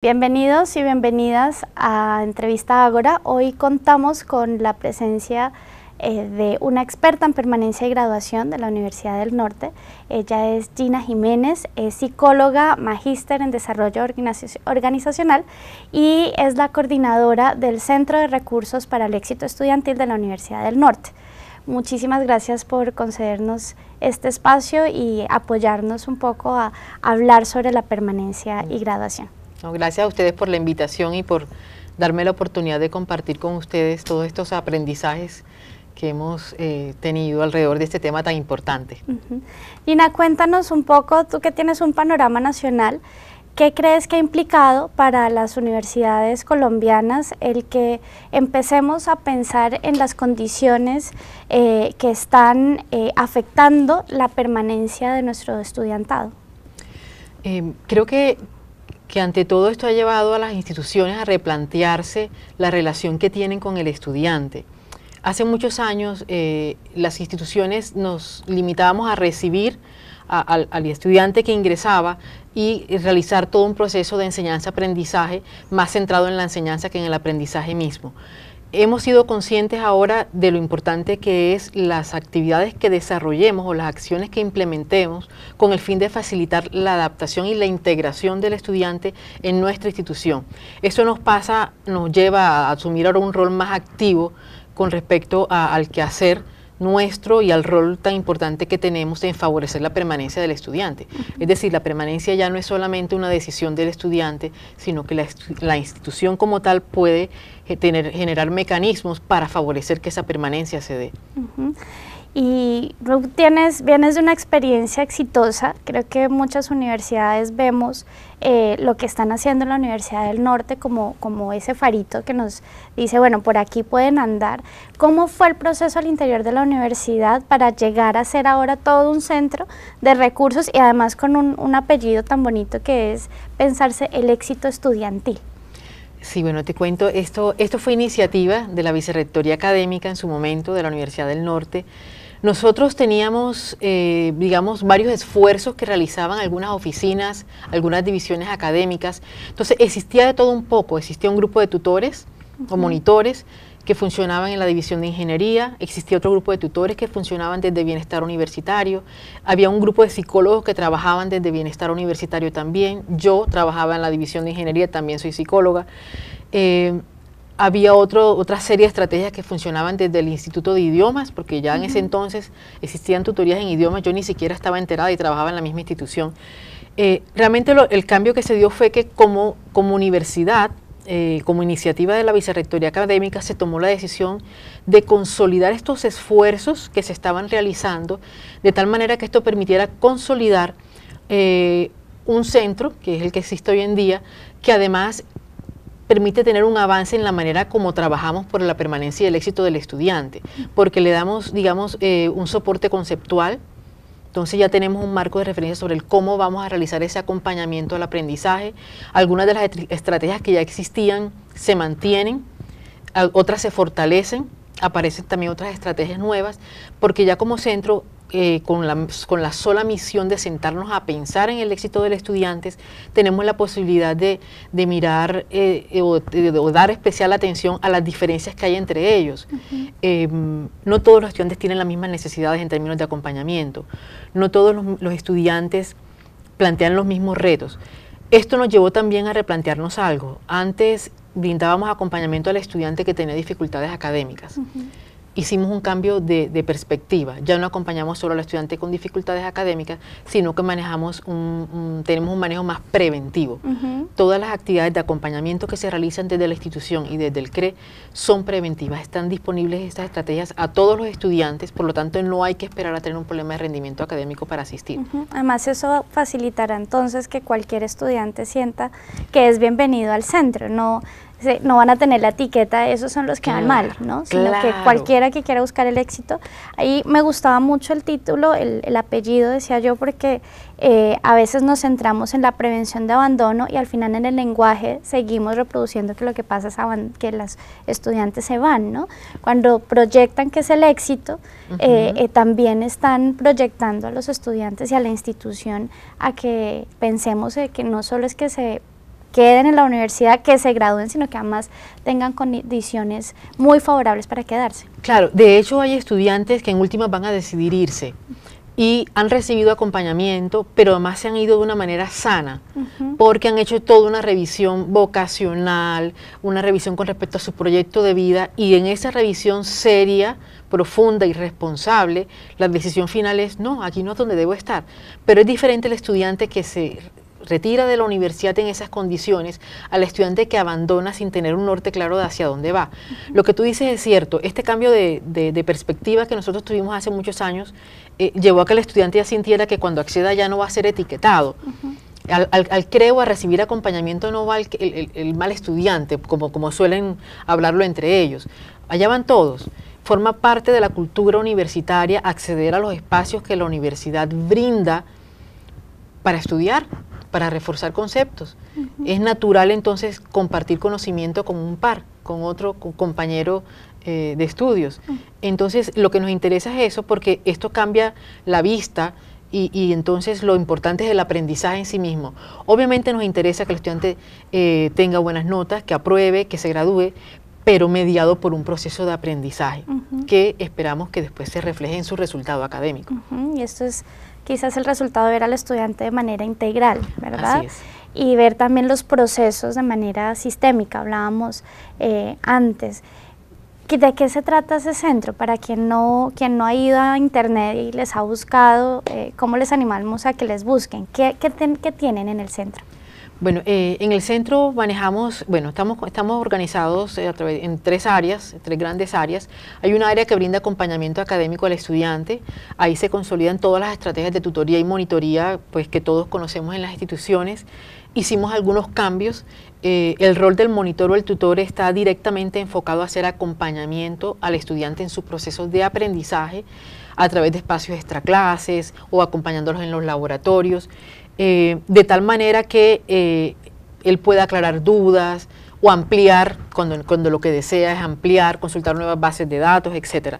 Bienvenidos y bienvenidas a Entrevista Ágora. Hoy contamos con la presencia de una experta en permanencia y graduación de la Universidad del Norte. Ella es Gina Jiménez, es psicóloga, magíster en desarrollo organizacional y es la coordinadora del Centro de Recursos para el Éxito Estudiantil de la Universidad del Norte. Muchísimas gracias por concedernos este espacio y apoyarnos un poco a hablar sobre la permanencia y graduación. No, gracias a ustedes por la invitación y por darme la oportunidad de compartir con ustedes todos estos aprendizajes que hemos tenido alrededor de este tema tan importante. Gina, cuéntanos un poco, tú que tienes un panorama nacional, ¿qué crees que ha implicado para las universidades colombianas el que empecemos a pensar en las condiciones que están afectando la permanencia de nuestro estudiantado? Creo que ante todo esto ha llevado a las instituciones a replantearse la relación que tienen con el estudiante. Hace muchos años las instituciones nos limitábamos a recibir al estudiante que ingresaba y realizar todo un proceso de enseñanza-aprendizaje más centrado en la enseñanza que en el aprendizaje mismo. Hemos sido conscientes ahora de lo importante que es las actividades que desarrollemos o las acciones que implementemos con el fin de facilitar la adaptación y la integración del estudiante en nuestra institución. Eso nos lleva a asumir ahora un rol más activo con respecto al quehacer nuestro y al rol tan importante que tenemos en favorecer la permanencia del estudiante. Es decir, la permanencia ya no es solamente una decisión del estudiante, sino que la institución como tal puede generar mecanismos para favorecer que esa permanencia se dé. Y vienes de una experiencia exitosa. Creo que muchas universidades vemos lo que están haciendo en la Universidad del Norte como ese farito que nos dice, bueno, por aquí pueden andar. ¿Cómo fue el proceso al interior de la universidad para llegar a ser ahora todo un centro de recursos y además con un apellido tan bonito que es pensarse el éxito estudiantil? Sí, bueno, te cuento, esto fue iniciativa de la Vicerrectoría Académica en su momento de la Universidad del Norte. Nosotros teníamos, digamos, varios esfuerzos que realizaban algunas oficinas, algunas divisiones académicas. Entonces existía de todo un poco, existía un grupo de tutores o monitores que funcionaban en la división de ingeniería, existía otro grupo de tutores que funcionaban desde bienestar universitario, había un grupo de psicólogos que trabajaban desde bienestar universitario también, yo trabajaba en la división de ingeniería, también soy psicóloga. Había otra serie de estrategias que funcionaban desde el Instituto de Idiomas, porque ya en ese entonces existían tutorías en idiomas, yo ni siquiera estaba enterada y trabajaba en la misma institución. Realmente el cambio que se dio fue que como universidad, como iniciativa de la Vicerrectoría Académica, se tomó la decisión de consolidar estos esfuerzos que se estaban realizando, de tal manera que esto permitiera consolidar un centro, que es el que existe hoy en día, que además permite tener un avance en la manera como trabajamos por la permanencia y el éxito del estudiante, porque le damos, digamos, un soporte conceptual. Entonces ya tenemos un marco de referencia sobre el cómo vamos a realizar ese acompañamiento al aprendizaje. Algunas de las estrategias que ya existían se mantienen, otras se fortalecen, aparecen también otras estrategias nuevas, porque ya como centro, con la sola misión de sentarnos a pensar en el éxito de los estudiantes, tenemos la posibilidad de mirar o dar especial atención a las diferencias que hay entre ellos. No todos los estudiantes tienen las mismas necesidades en términos de acompañamiento, no todos los estudiantes plantean los mismos retos. Esto nos llevó también a replantearnos algo. Antes brindábamos acompañamiento al estudiante que tenía dificultades académicas. Hicimos un cambio de perspectiva. Ya no acompañamos solo al estudiante con dificultades académicas, sino que tenemos un manejo más preventivo. Todas las actividades de acompañamiento que se realizan desde la institución y desde el CRE son preventivas. Están disponibles estas estrategias a todos los estudiantes, por lo tanto no hay que esperar a tener un problema de rendimiento académico para asistir. Además eso facilitará entonces que cualquier estudiante sienta que es bienvenido al centro, no van a tener la etiqueta, esos son los que van mal, ¿no? Sino que cualquiera que quiera buscar el éxito. Ahí me gustaba mucho el título, el apellido, decía yo, porque a veces nos centramos en la prevención de abandono y al final en el lenguaje seguimos reproduciendo que lo que pasa es que los estudiantes se van, ¿no? Cuando proyectan que es el éxito, también están proyectando a los estudiantes y a la institución a que pensemos que no solo es que queden en la universidad, que se gradúen, sino que además tengan condiciones muy favorables para quedarse. Claro, de hecho hay estudiantes que en últimas van a decidir irse y han recibido acompañamiento, pero además se han ido de una manera sana, porque han hecho toda una revisión vocacional, una revisión con respecto a su proyecto de vida, y en esa revisión seria, profunda y responsable, la decisión final es, no, aquí no es donde debo estar. Pero es diferente el estudiante que se retira de la universidad en esas condiciones al estudiante que abandona sin tener un norte claro de hacia dónde va. Lo que tú dices es cierto, este cambio de perspectiva que nosotros tuvimos hace muchos años llevó a que el estudiante ya sintiera que cuando acceda ya no va a ser etiquetado. Al creo, a recibir acompañamiento no va el mal estudiante, como suelen hablarlo entre ellos. Allá van todos. Forma parte de la cultura universitaria acceder a los espacios que la universidad brinda para estudiar, para reforzar conceptos. Es natural entonces compartir conocimiento con un par, con otro compañero de estudios. Entonces lo que nos interesa es eso, porque esto cambia la vista y entonces lo importante es el aprendizaje en sí mismo. Obviamente nos interesa que el estudiante tenga buenas notas, que apruebe, que se gradúe, pero mediado por un proceso de aprendizaje que esperamos que después se refleje en su resultado académico. Y esto es quizás el resultado de ver al estudiante de manera integral, ¿verdad? Así es. Y ver también los procesos de manera sistémica, hablábamos antes. ¿De qué se trata ese centro? Para quien no ha ido a internet y les ha buscado, ¿cómo les animamos a que les busquen? ¿Qué tienen en el centro? Bueno, en el centro manejamos, bueno, estamos organizados en tres áreas, tres grandes áreas. Hay una área que brinda acompañamiento académico al estudiante. Ahí se consolidan todas las estrategias de tutoría y monitoría, pues que todos conocemos en las instituciones. Hicimos algunos cambios. El rol del monitor o el tutor está directamente enfocado a hacer acompañamiento al estudiante en sus procesos de aprendizaje a través de espacios extraclases o acompañándolos en los laboratorios. De tal manera que él pueda aclarar dudas o ampliar, cuando lo que desea es ampliar, consultar nuevas bases de datos, etcétera.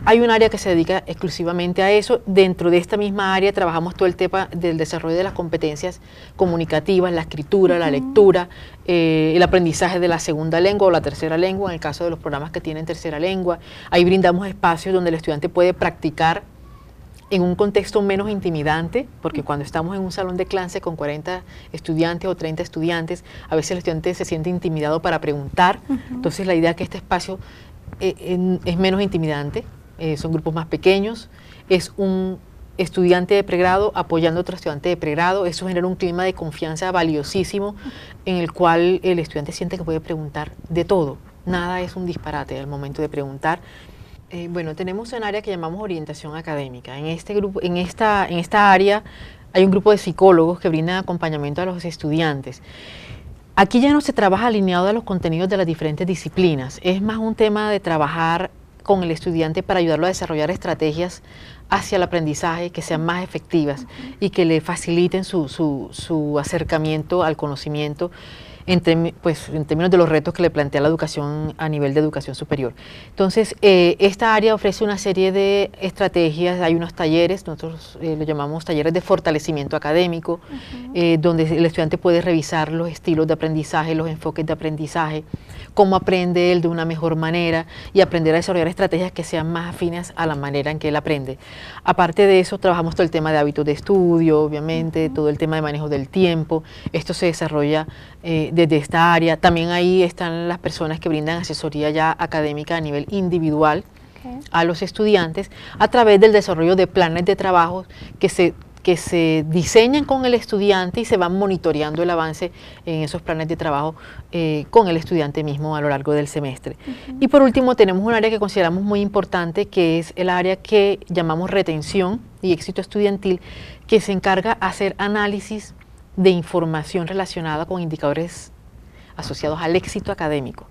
Hay un área que se dedica exclusivamente a eso. Dentro de esta misma área trabajamos todo el tema del desarrollo de las competencias comunicativas, la escritura, la lectura, el aprendizaje de la segunda lengua o la tercera lengua, en el caso de los programas que tienen tercera lengua. Ahí brindamos espacios donde el estudiante puede practicar en un contexto menos intimidante, porque cuando estamos en un salón de clase con 40 estudiantes o 30 estudiantes, a veces el estudiante se siente intimidado para preguntar. Entonces la idea es que este espacio es menos intimidante, son grupos más pequeños, es un estudiante de pregrado apoyando a otro estudiante de pregrado. Eso genera un clima de confianza valiosísimo en el cual el estudiante siente que puede preguntar de todo. Nada es un disparate al momento de preguntar. Bueno, tenemos un área que llamamos orientación académica. En este grupo, en esta área hay un grupo de psicólogos que brindan acompañamiento a los estudiantes. Aquí ya no se trabaja alineado a los contenidos de las diferentes disciplinas. Es más un tema de trabajar con el estudiante para ayudarlo a desarrollar estrategias hacia el aprendizaje que sean más efectivas y que le faciliten su acercamiento al conocimiento en términos de los retos que le plantea la educación a nivel de educación superior. Entonces, esta área ofrece una serie de estrategias. Hay unos talleres, nosotros lo llamamos talleres de fortalecimiento académico, donde el estudiante puede revisar los estilos de aprendizaje, los enfoques de aprendizaje, cómo aprende él de una mejor manera y aprender a desarrollar estrategias que sean más afines a la manera en que él aprende. Aparte de eso, trabajamos todo el tema de hábitos de estudio, obviamente, todo el tema de manejo del tiempo. Esto se desarrolla desde esta área. También ahí están las personas que brindan asesoría ya académica a nivel individual a los estudiantes a través del desarrollo de planes de trabajo que se diseñan con el estudiante y se van monitoreando el avance en esos planes de trabajo con el estudiante mismo a lo largo del semestre. Y por último tenemos un área que consideramos muy importante, que es el área que llamamos retención y éxito estudiantil, que se encarga de hacer análisis de información relacionada con indicadores asociados al éxito académico.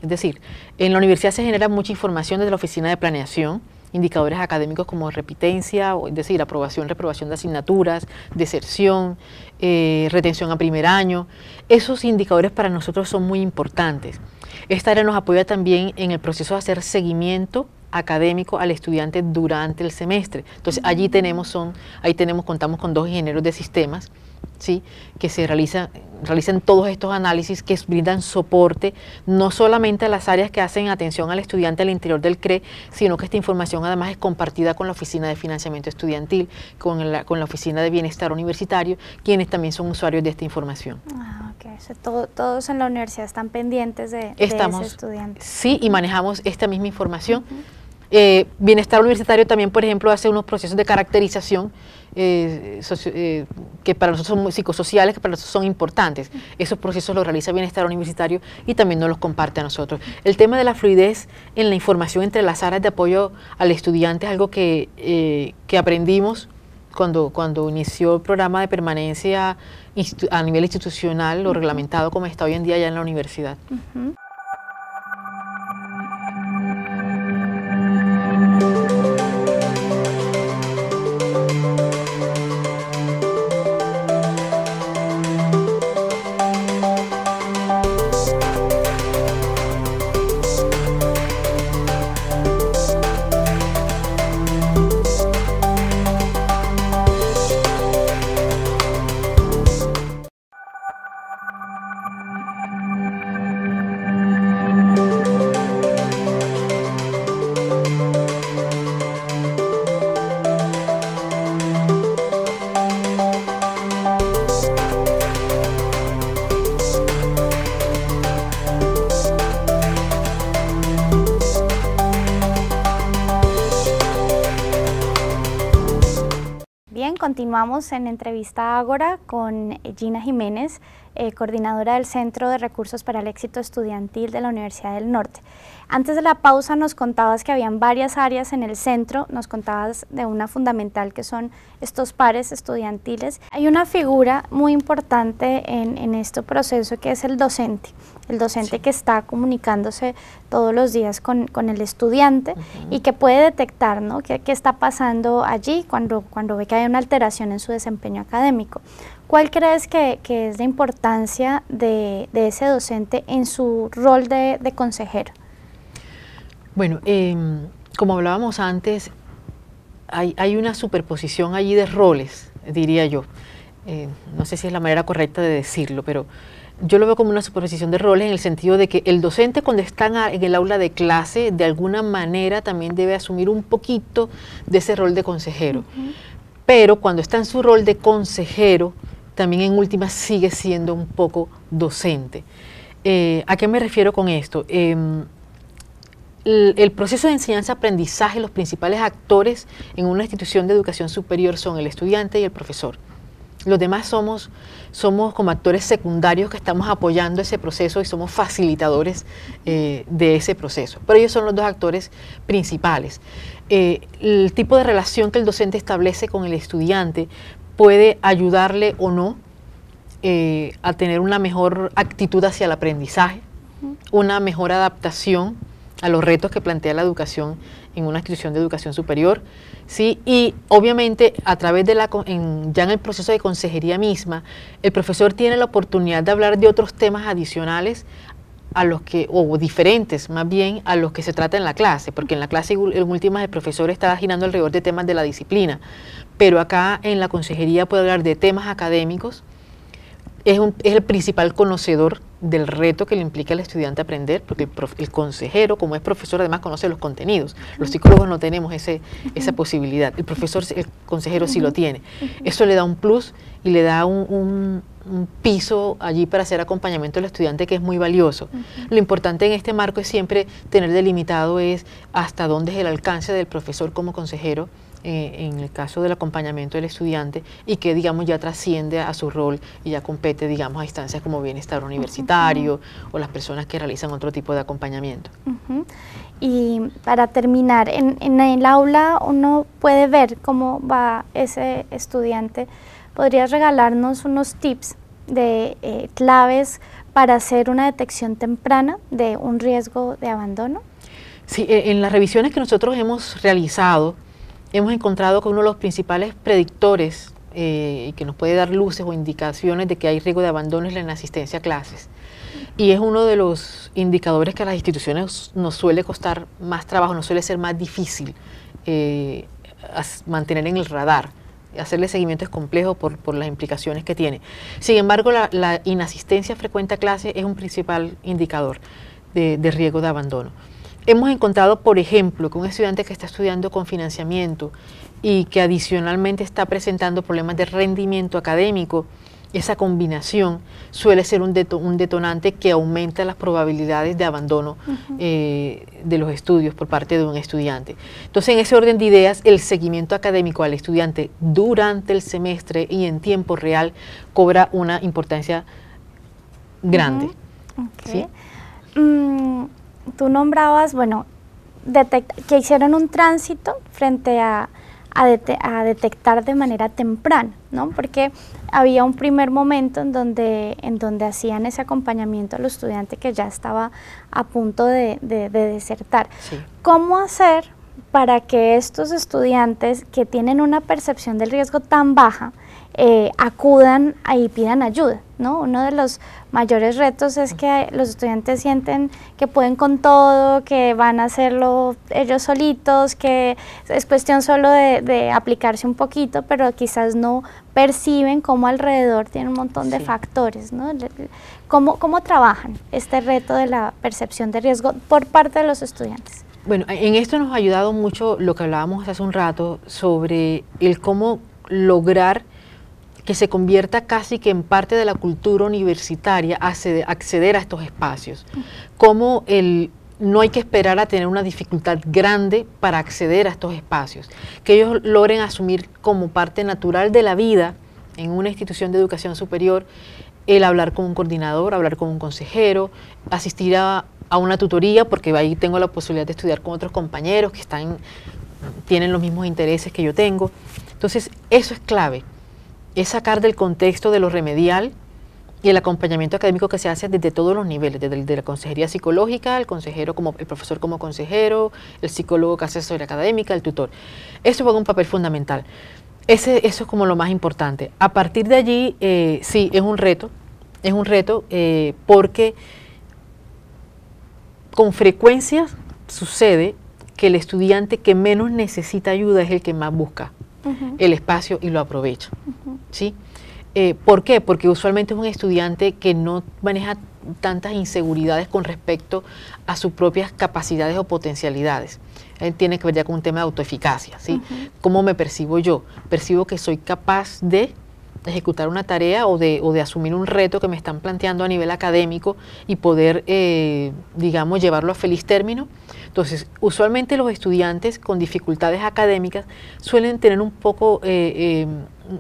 Es decir, en la universidad se genera mucha información desde la oficina de planeación, indicadores académicos como repitencia, es decir, aprobación, reprobación de asignaturas, deserción, retención a primer año. Esos indicadores para nosotros son muy importantes. Esta área nos apoya también en el proceso de hacer seguimiento académico al estudiante durante el semestre. Entonces, contamos con 2 ingenieros de sistemas ¿sí? Que se realizan todos estos análisis que brindan soporte no solamente a las áreas que hacen atención al estudiante al interior del CRE, sino que esta información además es compartida con la Oficina de Financiamiento Estudiantil, con la Oficina de Bienestar Universitario, quienes también son usuarios de esta información. Okay. O sea, todos en la universidad están pendientes de ese estudiante. Sí, y manejamos esta misma información. Bienestar Universitario también, por ejemplo, hace unos procesos de caracterización que para nosotros son psicosociales, que para nosotros son importantes. Esos procesos los realiza Bienestar Universitario y también nos los comparte a nosotros. El tema de la fluidez en la información entre las áreas de apoyo al estudiante es algo que aprendimos cuando inició el programa de permanencia a nivel institucional o reglamentado como está hoy en día ya en la universidad. Continuamos en Entrevista Ágora con Gina Jiménez, coordinadora del Centro de Recursos para el Éxito Estudiantil de la Universidad del Norte. Antes de la pausa nos contabas que habían varias áreas en el centro, nos contabas de una fundamental que son estos pares estudiantiles. Hay una figura muy importante en este proceso que es el docente sí, que está comunicándose todos los días con el estudiante y que puede detectar, ¿no?, qué está pasando allí cuando ve que hay una alteración en su desempeño académico. ¿Cuál crees que es la importancia de ese docente en su rol de consejero? Bueno, como hablábamos antes, hay una superposición allí de roles, diría yo. No sé si es la manera correcta de decirlo, pero yo lo veo como una superposición de roles en el sentido de que el docente cuando está en el aula de clase, de alguna manera también debe asumir un poquito de ese rol de consejero. Pero cuando está en su rol de consejero, también en última sigue siendo un poco docente. ¿A qué me refiero con esto? El proceso de enseñanza-aprendizaje, los principales actores en una institución de educación superior son el estudiante y el profesor. Los demás somos como actores secundarios que estamos apoyando ese proceso y somos facilitadores de ese proceso. Pero ellos son los dos actores principales. El tipo de relación que el docente establece con el estudiante puede ayudarle o no a tener una mejor actitud hacia el aprendizaje, una mejor adaptación a los retos que plantea la educación en una institución de educación superior, ¿sí? Y obviamente a través de ya en el proceso de consejería misma, el profesor tiene la oportunidad de hablar de otros temas adicionales o diferentes más bien a los que se trata en la clase, porque en la clase en últimas el profesor está girando alrededor de temas de la disciplina, pero acá en la consejería puede hablar de temas académicos. Es el principal conocedor del reto que le implica al estudiante aprender, porque el consejero, como es profesor, además conoce los contenidos. Los psicólogos no tenemos esa posibilidad. El consejero sí lo tiene. Eso le da un plus y le da un piso allí para hacer acompañamiento al estudiante que es muy valioso. Lo importante en este marco es siempre tener delimitado hasta dónde es el alcance del profesor como consejero en el caso del acompañamiento del estudiante y que, digamos, ya trasciende a su rol y ya compete, digamos, a instancias como bienestar universitario o las personas que realizan otro tipo de acompañamiento. Y para terminar, en el aula uno puede ver cómo va ese estudiante. ¿Podrías regalarnos unos tips de claves para hacer una detección temprana de un riesgo de abandono? Sí, en las revisiones que nosotros hemos realizado, hemos encontrado que uno de los principales predictores que nos puede dar luces o indicaciones de que hay riesgo de abandono es la inasistencia a clases. Y es uno de los indicadores que a las instituciones nos suele costar más trabajo, nos suele ser más difícil mantener en el radar, hacerle seguimiento es complejo por las implicaciones que tiene. Sin embargo, la inasistencia frecuente a clase es un principal indicador de riesgo de abandono. Hemos encontrado, por ejemplo, que un estudiante que está estudiando con financiamiento y que adicionalmente está presentando problemas de rendimiento académico, esa combinación suele ser un detonante que aumenta las probabilidades de abandono de los estudios por parte de un estudiante. Entonces, en ese orden de ideas, el seguimiento académico al estudiante durante el semestre y en tiempo real cobra una importancia grande. ¿Sí? Tú nombrabas, bueno, que hicieron un tránsito frente a detectar de manera temprana, ¿no? Porque había un primer momento en donde hacían ese acompañamiento al estudiante que ya estaba a punto de desertar. Sí. ¿Cómo hacer para que estos estudiantes que tienen una percepción del riesgo tan baja acudan y pidan ayuda, ¿no? Uno de los mayores retos es que los estudiantes sienten que pueden con todo, que van a hacerlo ellos solitos, que es cuestión solo de aplicarse un poquito, pero quizás no perciben cómo alrededor tiene un montón de factores, ¿no? ¿Cómo trabajan este reto de la percepción de riesgo por parte de los estudiantes? Bueno, en esto nos ha ayudado mucho lo que hablábamos hace un rato sobre el cómo lograr que se convierta casi que en parte de la cultura universitaria acceder a estos espacios. Cómo no hay que esperar a tener una dificultad grande para acceder a estos espacios, que ellos logren asumir como parte natural de la vida en una institución de educación superior, el hablar con un coordinador, hablar con un consejero, asistir a una tutoría, porque ahí tengo la posibilidad de estudiar con otros compañeros que tienen los mismos intereses que yo tengo. Entonces, eso es clave, es sacar del contexto de lo remedial y el acompañamiento académico que se hace desde todos los niveles, desde la consejería psicológica, el profesor como consejero, el psicólogo que hace asesoría académica, el tutor. Eso juega un papel fundamental. Eso es como lo más importante. A partir de allí, sí, es un reto porque con frecuencia sucede que el estudiante que menos necesita ayuda es el que más busca el espacio y lo aprovecha. ¿Sí? ¿Por qué? Porque usualmente es un estudiante que no maneja tantas inseguridades con respecto a sus propias capacidades o potencialidades. Tiene que ver ya con un tema de autoeficacia, ¿sí? ¿Cómo me percibo yo? Percibo que soy capaz de ejecutar una tarea o de asumir un reto que me están planteando a nivel académico y poder, digamos, llevarlo a feliz término. Entonces, usualmente los estudiantes con dificultades académicas suelen tener un poco,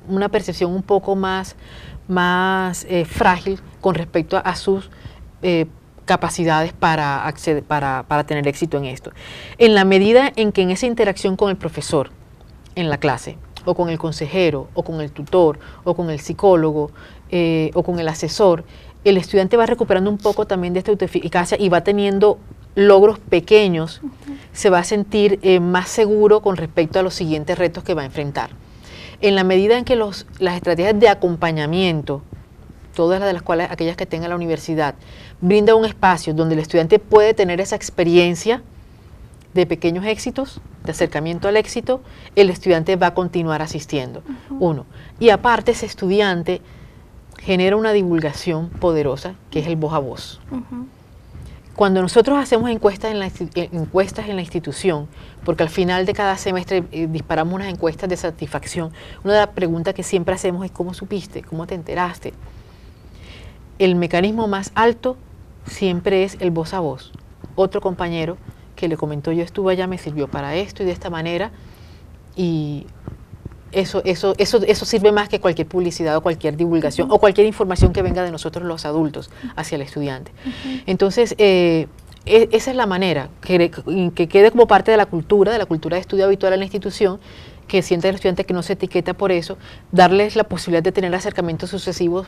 una percepción un poco más frágil con respecto a sus capacidades para tener éxito en esto. En la medida en que en esa interacción con el profesor en la clase, o con el consejero, o con el tutor, o con el psicólogo, o con el asesor, el estudiante va recuperando un poco también de esta autoeficacia y va teniendo logros pequeños, se va a sentir más seguro con respecto a los siguientes retos que va a enfrentar. En la medida en que las estrategias de acompañamiento, todas las de las cuales aquellas que tenga la universidad, brinda un espacio donde el estudiante puede tener esa experiencia de pequeños éxitos, de acercamiento al éxito, el estudiante va a continuar asistiendo. Uno. Y aparte ese estudiante genera una divulgación poderosa que es el voz a voz. Cuando nosotros hacemos encuestas en la institución, porque al final de cada semestre disparamos unas encuestas de satisfacción, una de las preguntas que siempre hacemos es ¿cómo supiste? ¿Cómo te enteraste? El mecanismo más alto siempre es el voz a voz. Otro compañero que le comentó, yo estuve allá, me sirvió para esto y de esta manera, y eso sirve más que cualquier publicidad o cualquier divulgación o cualquier información que venga de nosotros los adultos hacia el estudiante. Entonces, esa es la manera, que quede como parte de la cultura de estudio habitual en la institución, que sienta el estudiante que no se etiqueta por eso, darles la posibilidad de tener acercamientos sucesivos,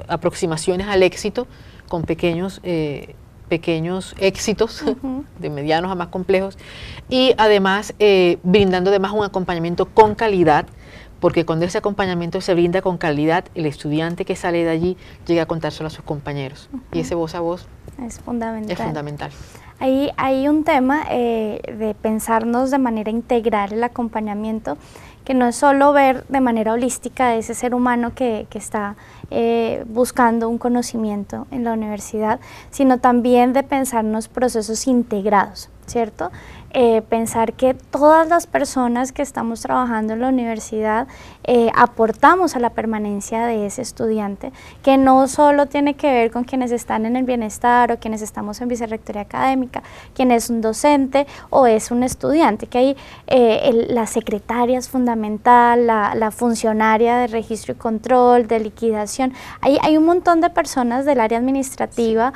aproximaciones al éxito con pequeños éxitos, de medianos a más complejos, y además brindando además un acompañamiento con calidad, porque cuando ese acompañamiento se brinda con calidad, el estudiante que sale de allí llega a contárselo a sus compañeros, y ese voz a voz es fundamental. Hay un tema de pensarnos de manera integral el acompañamiento, que no es solo ver de manera holística a ese ser humano que está buscando un conocimiento en la universidad, sino también de pensarnos procesos integrados, ¿cierto? Pensar que todas las personas que estamos trabajando en la universidad aportamos a la permanencia de ese estudiante, que no solo tiene que ver con quienes están en el bienestar o quienes estamos en vicerrectoría académica, quien es un docente o es un estudiante, que hay la secretaria es fundamental, la funcionaria de registro y control, de liquidación, hay un montón de personas del área administrativa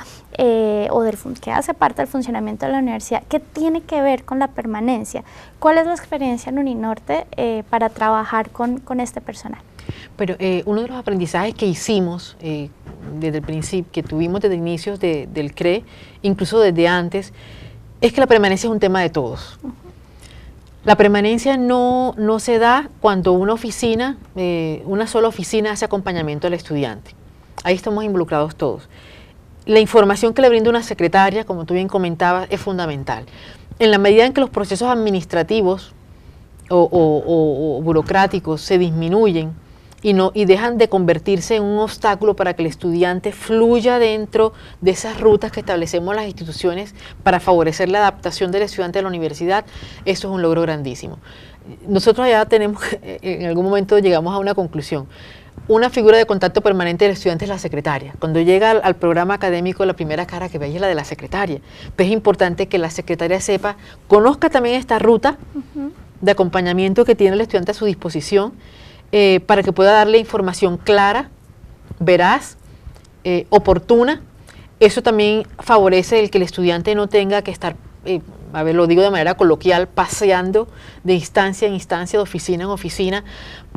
o que hace parte del funcionamiento de la universidad que tiene que ver con la permanencia. ¿Cuál es la experiencia en Uninorte para trabajar con este personal? Pero uno de los aprendizajes que hicimos desde el principio, que tuvimos desde inicios del CRE, incluso desde antes, es que la permanencia es un tema de todos. La permanencia no se da cuando una oficina, una sola oficina hace acompañamiento al estudiante. Ahí estamos involucrados todos. La información que le brinda una secretaria, como tú bien comentabas, es fundamental. En la medida en que los procesos administrativos o burocráticos se disminuyen y dejan de convertirse en un obstáculo para que el estudiante fluya dentro de esas rutas que establecemos las instituciones para favorecer la adaptación del estudiante a la universidad, eso es un logro grandísimo. Nosotros ya tenemos, en algún momento llegamos a una conclusión. Una figura de contacto permanente del estudiante es la secretaria. Cuando llega al programa académico, la primera cara que ve es la de la secretaria. Pero es importante que la secretaria sepa, conozca también esta ruta de acompañamiento que tiene el estudiante a su disposición, para que pueda darle información clara, veraz, oportuna. Eso también favorece el que el estudiante no tenga que estar, a ver, lo digo de manera coloquial, paseando de instancia en instancia, de oficina en oficina,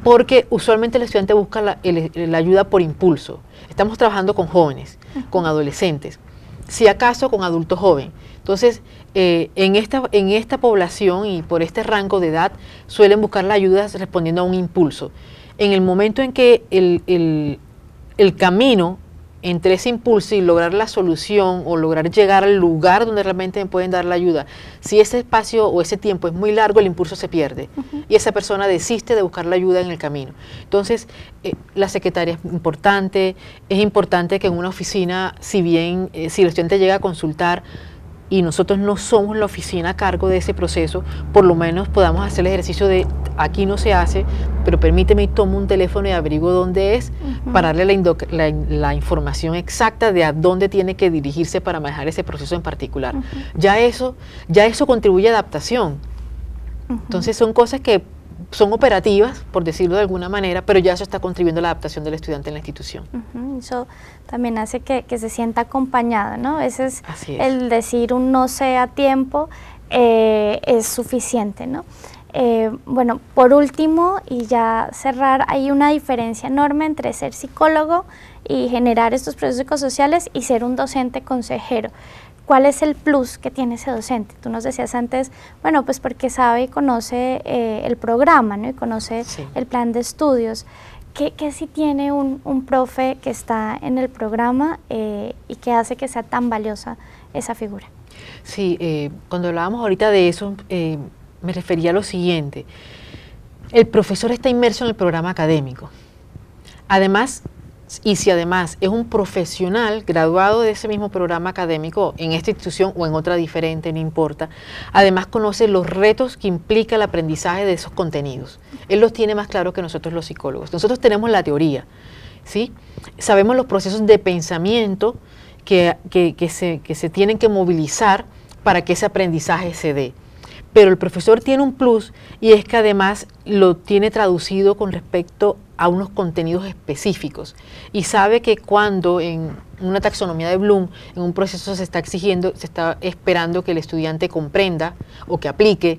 porque usualmente el estudiante busca la ayuda por impulso. Estamos trabajando con jóvenes, con adolescentes, si acaso con adultos jóvenes. Entonces, en esta población y por este rango de edad suelen buscar la ayuda respondiendo a un impulso. En el momento en que el camino entre ese impulso y lograr la solución o lograr llegar al lugar donde realmente me pueden dar la ayuda, si ese espacio o ese tiempo es muy largo, el impulso se pierde y esa persona desiste de buscar la ayuda en el camino. Entonces, la secretaria es importante que en una oficina, si bien, si el estudiante llega a consultar y nosotros no somos la oficina a cargo de ese proceso, por lo menos podamos hacer el ejercicio de aquí no se hace, pero permíteme y tomo un teléfono y averiguo dónde es para darle la información exacta de a dónde tiene que dirigirse para manejar ese proceso en particular. Ya eso contribuye a adaptación. Entonces son cosas que son operativas, por decirlo de alguna manera, pero ya eso está contribuyendo a la adaptación del estudiante en la institución. Eso también hace que se sienta acompañado, ¿no? A veces el decir un no sé a tiempo es suficiente, ¿no? Bueno, por último, y ya cerrar, hay una diferencia enorme entre ser psicólogo y generar estos procesos psicosociales y ser un docente consejero. ¿Cuál es el plus que tiene ese docente? Tú nos decías antes, bueno, pues porque sabe y conoce el programa, ¿no? Y conoce el plan de estudios. ¿Qué sí tiene un profe que está en el programa y que hace que sea tan valiosa esa figura? Sí, cuando hablábamos ahorita de eso, me refería a lo siguiente. El profesor está inmerso en el programa académico. Además, y si además es un profesional graduado de ese mismo programa académico en esta institución o en otra diferente, no importa, además conoce los retos que implica el aprendizaje de esos contenidos. Él los tiene más claro que nosotros los psicólogos. Nosotros tenemos la teoría, ¿sí? Sabemos los procesos de pensamiento que se tienen que movilizar para que ese aprendizaje se dé. Pero el profesor tiene un plus y es que además lo tiene traducido con respecto a unos contenidos específicos y sabe que cuando en una taxonomía de Bloom, en un proceso se está esperando que el estudiante comprenda o que aplique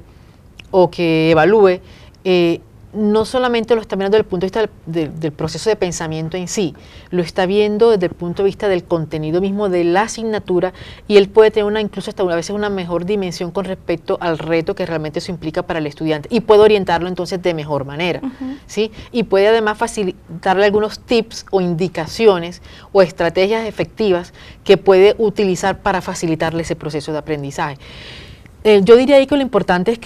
o que evalúe, no solamente lo está mirando desde el punto de vista del proceso de pensamiento en sí, lo está viendo desde el punto de vista del contenido mismo de la asignatura, y él puede tener incluso hasta a veces una mejor dimensión con respecto al reto que realmente eso implica para el estudiante, y puede orientarlo entonces de mejor manera, ¿sí? Y puede además darle algunos tips o indicaciones o estrategias efectivas que puede utilizar para facilitarle ese proceso de aprendizaje. Yo diría ahí que lo importante es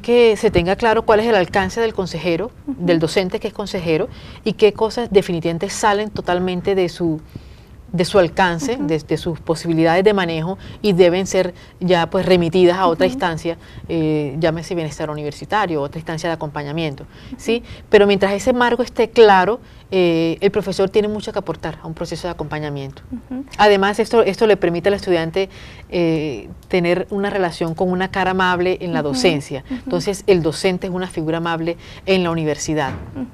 que se tenga claro cuál es el alcance del consejero, del docente que es consejero, y qué cosas definitivamente salen totalmente de su alcance, de sus posibilidades de manejo, y deben ser ya pues remitidas a otra instancia, llámese bienestar universitario, otra instancia de acompañamiento, ¿sí? Pero mientras ese marco esté claro, el profesor tiene mucho que aportar a un proceso de acompañamiento. Además, esto le permite al estudiante tener una relación con una cara amable en la docencia. Entonces, el docente es una figura amable en la universidad.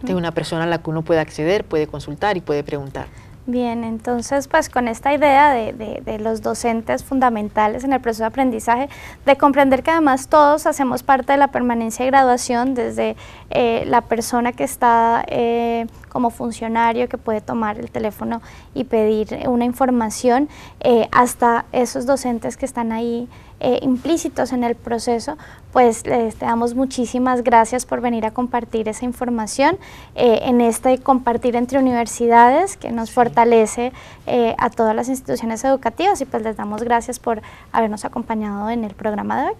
Es una persona a la que uno puede acceder, puede consultar y puede preguntar. Bien, entonces pues con esta idea de los docentes fundamentales en el proceso de aprendizaje, de comprender que además todos hacemos parte de la permanencia y graduación, desde la persona que está como funcionario que puede tomar el teléfono y pedir una información, hasta esos docentes que están ahí implícitos en el proceso, pues les damos muchísimas gracias por venir a compartir esa información en este compartir entre universidades que nos fortalece a todas las instituciones educativas, y pues les damos gracias por habernos acompañado en el programa de hoy.